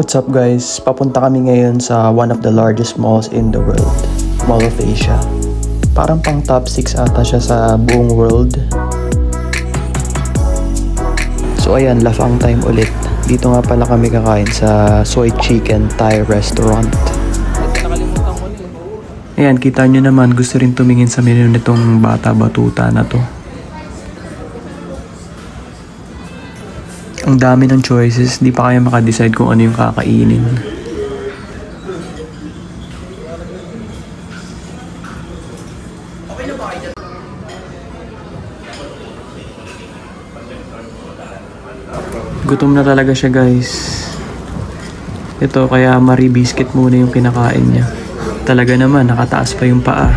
What's up guys? Papunta kami ngayon sa one of the largest malls in the world, Mall of Asia. Parang pang top 6 ata siya sa buong world. So ayan, lafang time ulit. Dito nga pala kami kakain sa Soy Chicken Thai Restaurant. Ayan, kita nyo naman, gusto rin tumingin sa menu nitong bata-batuta na to. Ang dami ng choices, di pa kayo makadecide kung ano yung kakainin. Gutom na talaga siya guys. Ito kaya Marie Biscuit muna yung kinakain niya. Talaga naman, nakataas pa yung paa.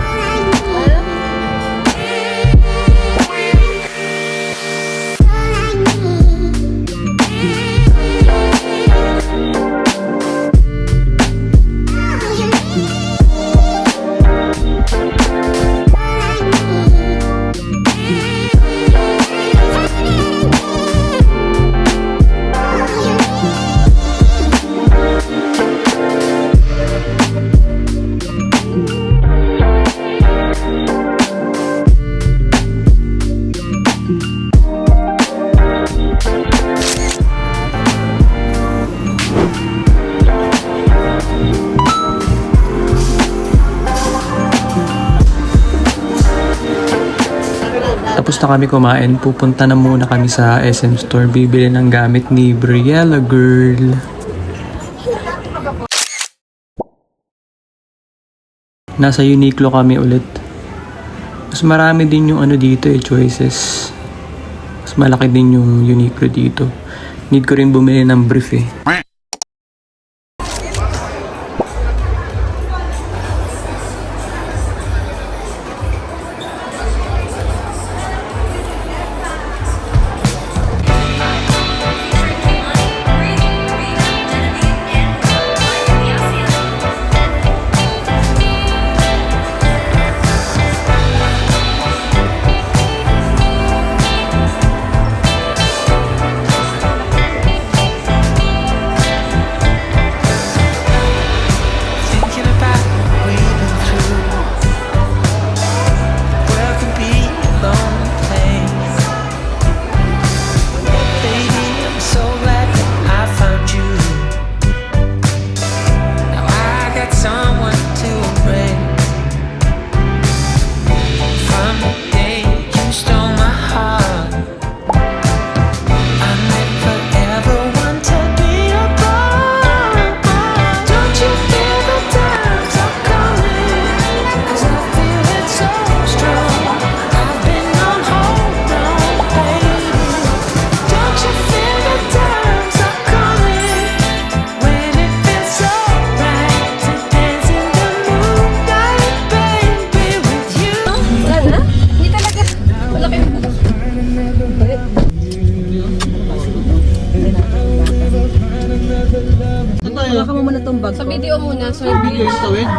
Tapos na kami kumain, pupunta na muna kami sa SM Store, bibili ng gamit ni Briella Girl. Nasa Uniqlo kami ulit. Mas marami din yung ano dito choices. Mas malaki din yung Uniqlo dito. Need ko rin bumili ng brief eh. Baka mo muna itong bag ko. Sa video muna, sir. Video yung tawid?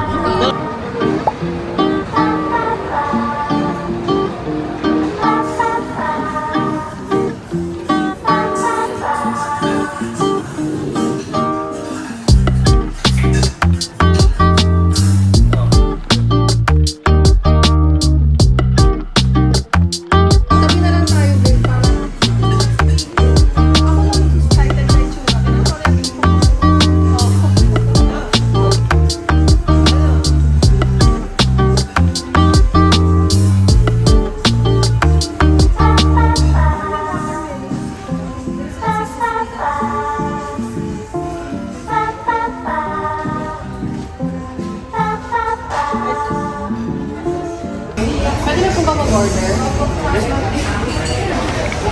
Pwede na po ba mag-order?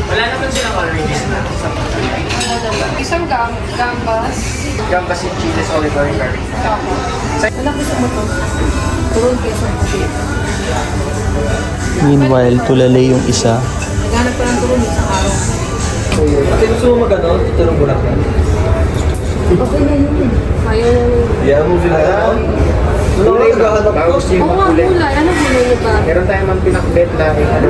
Wala naman silang already na. Isang gambas. Gambas in cheese, olive oil, curry. Wala gusto mo to? Turun keso kasi. Meanwhile, tulalay yung isa. Naghanap ko ng turun isang araw. Kasi gusto mo mag-ano? Tuturong bulak na. Okay na yun. Ayaw na yun. Yeah, mo sila na. Kulay ba? Baka gusto yung Oo nga, kulay. kulay. Ano kulay niyo ba? Meron tayong mga pinakbet na ano.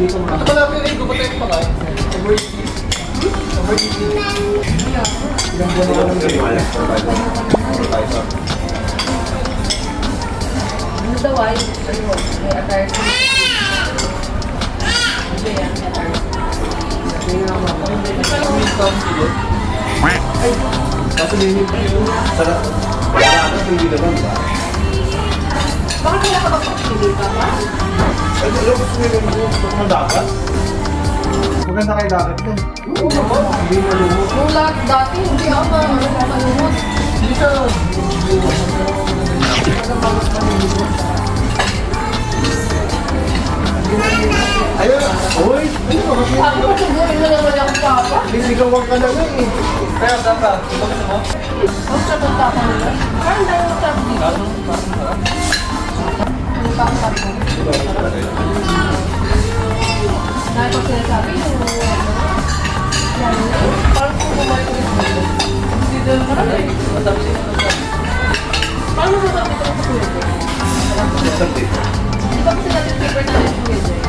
dito mga. Ito pala yung ego, patay pa kayo. Ilang buwan na lang yung Ano daw ay? Ano? May attire. Kaso din yung sarap. Wala ka hindi naman ba? Bakit wala ka magpapili ka ba? Ano gusto mo yung dagat? Maganda kayo dagat din. Hindi malumot. Nung lahat dati, hindi ako malumot. Dito. Ayun. Uy. Sabi ko, sugurin na naman ako papa. Lisigawan ka na nga eh. Kaya dapat. Gusto mo? Huwag sa punta ka nila. Parang dahil mo sabi dito. Ano pa ang sabi mo? Dahil pag sinasabi, yung parang kung bumalik ko dito. Dito na parang eh. Paano mo sabi ito sa kuya? Di ba kasi natin paper na yung kuya?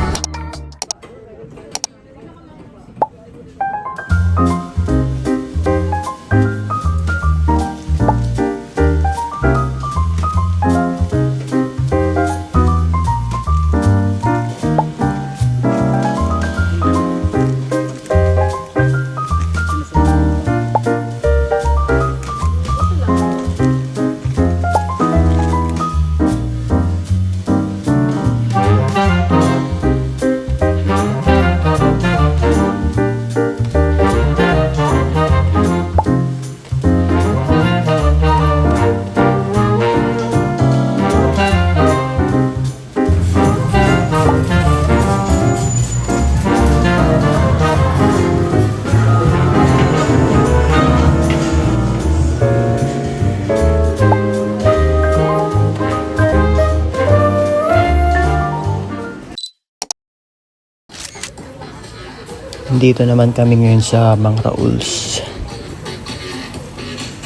Dito naman kami ngayon sa Mang Raul's.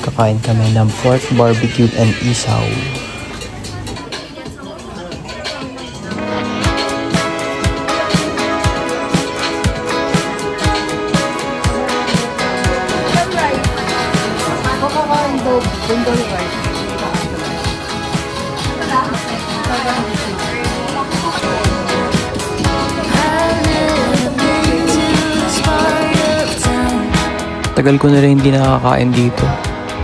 Kakain kami ng pork barbecue and isaw. Makakain daw, bundol rice. Tagal ko na rin hindi nakakain dito.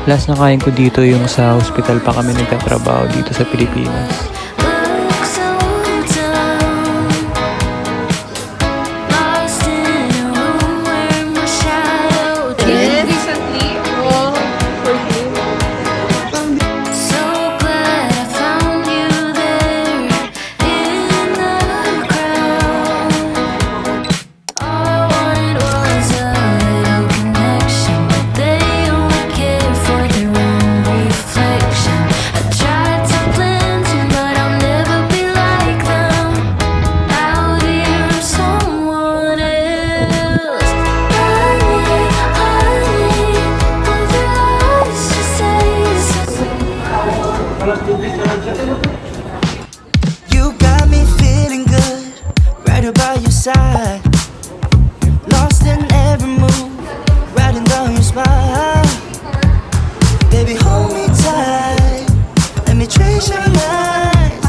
Last na kain ko dito yung sa hospital pa kami nagtatrabaho dito sa Pilipinas. Recently, oh, for you. You got me feeling good, right about your side. Lost in every move, riding down your smile. Baby, hold me tight, let me trace your lines.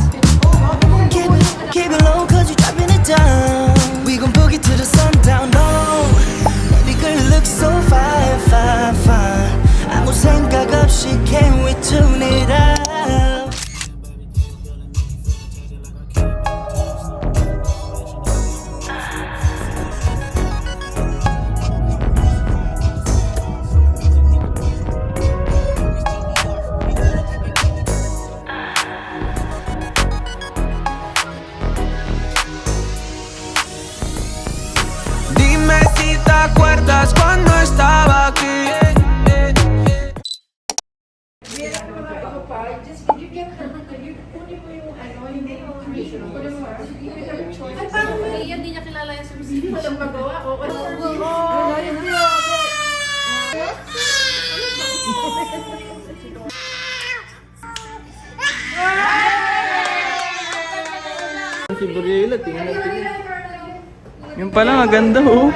Keep it low, cause you dropping it down. We gon' boogie to the sundown, no. Baby girl, you look so fine, fine, fine. 아무 생각 없이 can we tune it out? Dime si te acuerdas cuando estaba aquí. Ay, parang hindi niya kilala yung sabi. Walang magawa ko. Si Buriela, tingnan natin. Yung pala, maganda oh.